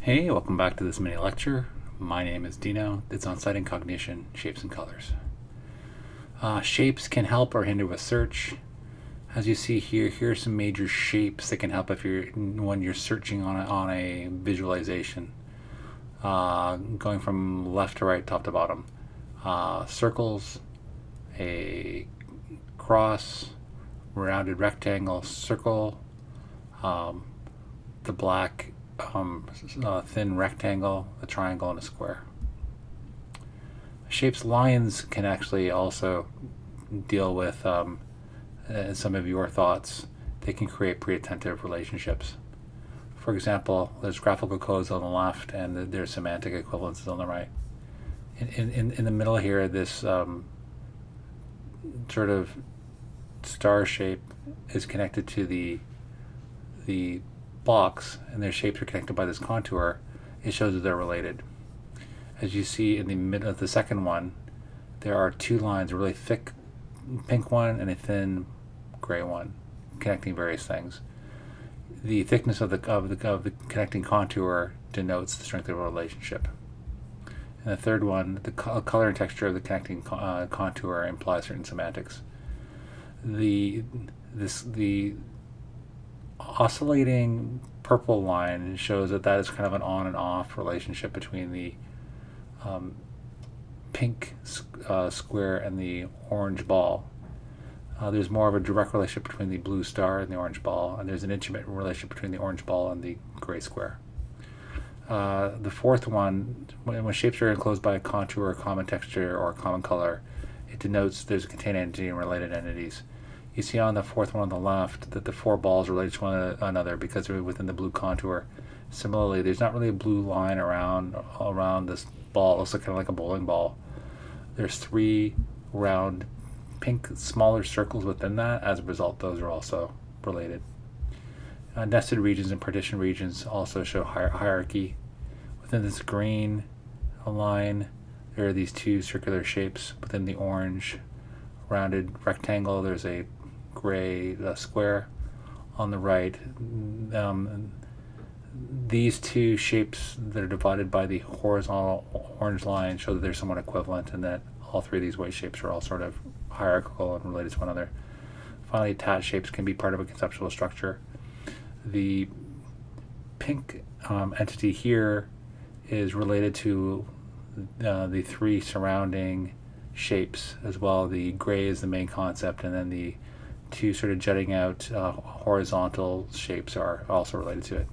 Hey, welcome back to this mini lecture. My name is Dino. It's on citing cognition, shapes and colors. Shapes can help or hinder with search. As you see here, here are some major shapes that can help when you're searching on a visualization. Going from left to right, top to bottom. Circles, a cross, rounded rectangle, circle, the black thin rectangle, a triangle, and a square. Shapes lines can actually also deal with some of your thoughts. They can create pre-attentive relationships. For example, there's graphical codes on the left and there's semantic equivalences on the right. In the middle here, this sort of star shape is connected to the box, and their shapes are connected by this contour. It shows that they're related. As you see in the middle of the second one, there are two lines, a really thick pink one and a thin gray one, connecting various things. The thickness of the connecting contour denotes the strength of a relationship. And the third one, the color and texture of the connecting contour implies certain semantics. The oscillating purple line shows that is kind of an on and off relationship between the pink square and the orange ball. There's more of a direct relationship between the blue star and the orange ball, and there's an intimate relationship between the orange ball and the gray square. The fourth one, when shapes are enclosed by a contour, a common texture, or a common color, it denotes there's a contained entity and related entities. You see on the fourth one on the left that the four balls relate to one another because they're within the blue contour. Similarly, there's not really a blue line around this ball. It looks kind of like a bowling ball. There's three round pink smaller circles within that. As a result, those are also related. Nested regions and partition regions also show hierarchy. Within this green line, there are these two circular shapes. Within the orange rounded rectangle, there's a gray square on the right. These two shapes that are divided by the horizontal orange line show that they're somewhat equivalent, and that all three of these white shapes are all sort of hierarchical and related to one another. Finally, attached shapes can be part of a conceptual structure. The pink entity here is related to the three surrounding shapes as well. The gray is the main concept, and then the two sort of jutting out horizontal shapes are also related to it.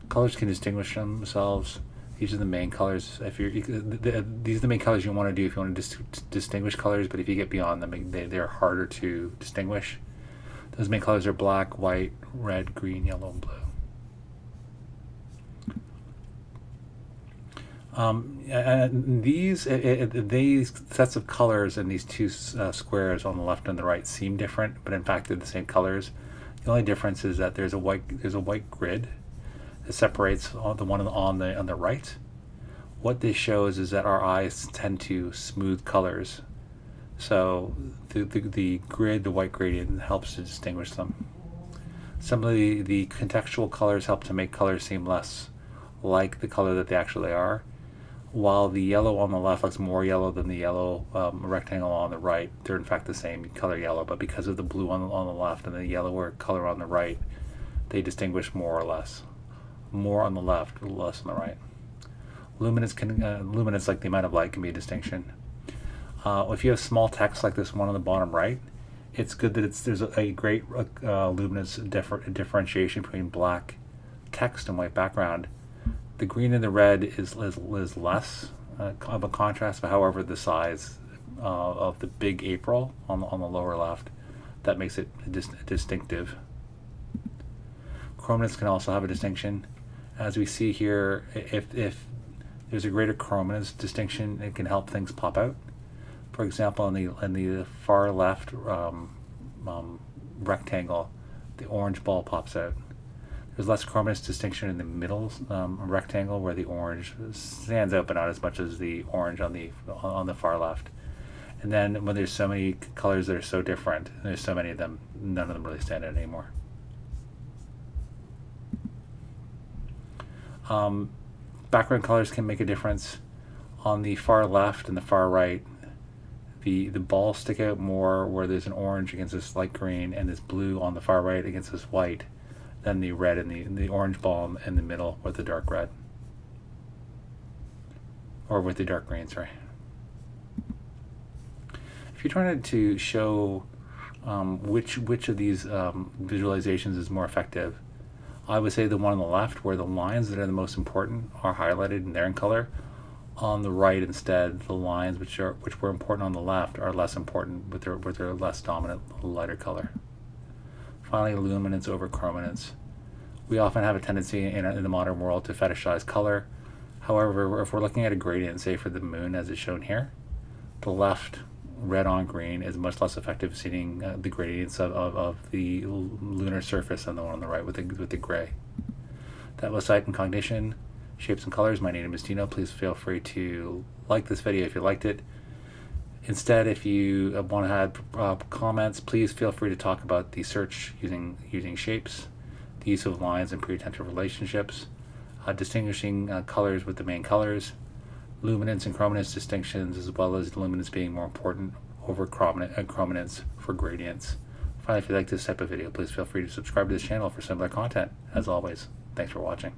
Colors can distinguish themselves. These are the main colors. These are the main colors you want to do if you want to distinguish colors, but if you get beyond them, they're harder to distinguish. Those main colors are black, white, red, green, yellow, and blue. And these sets of colors and these two squares on the left and the right seem different, but in fact they're the same colors. The only difference is that there's a white grid that separates the one on the right. What this shows is that our eyes tend to smooth colors, so the grid, the white gradient, helps to distinguish them. Similarly, the contextual colors help to make colors seem less like the color that they actually are. While the yellow on the left looks more yellow than the yellow rectangle on the right, they're in fact the same color yellow, but because of the blue on the left and the yellower color on the right, they more or less. More on the left, less on the right. Luminance, like the amount of light, can be a distinction. If you have small text like this one on the bottom right, it's good that there's a great luminance differentiation between black text and white background. The green and the red is less of a contrast, but however, the size of the big April on the lower left, that makes it distinctive. Chrominance can also have a distinction. As we see here, if there's a greater chrominance distinction, it can help things pop out. For example, in the far left rectangle, the orange ball pops out. There's less chrominance distinction in the middle rectangle, where the orange stands out, but not as much as the orange on the far left. And then when there's so many colors that are so different, there's so many of them, none of them really stand out anymore. Background colors can make a difference. On the far left and the far right, the balls stick out more where there's an orange against this light green and this blue on the far right against this white than the red and the orange ball in the middle with the dark red. Or with the dark green, sorry. If you're trying to show which of these visualizations is more effective, I would say the one on the left where the lines that are the most important are highlighted and they're in color. On the right instead, the lines which were important on the left are less important with their less dominant lighter color. Finally, luminance over chrominance. We often have a tendency in the modern world to fetishize color. However, if we're looking at a gradient, say for the moon as is shown here, the left red on green is much less effective seeing the gradients of the lunar surface than the one on the right with the gray. That was Sight and Cognition, Shapes and Colors. My name is Dino. Please feel free to like this video if you liked it. Instead, if you want to add comments, please feel free to talk about the search using shapes, the use of lines and pre-attentive relationships, distinguishing colors with the main colors, luminance and chrominance distinctions, as well as luminance being more important over chrominance for gradients. Finally, if you like this type of video, please feel free to subscribe to this channel for similar content. As always, thanks for watching.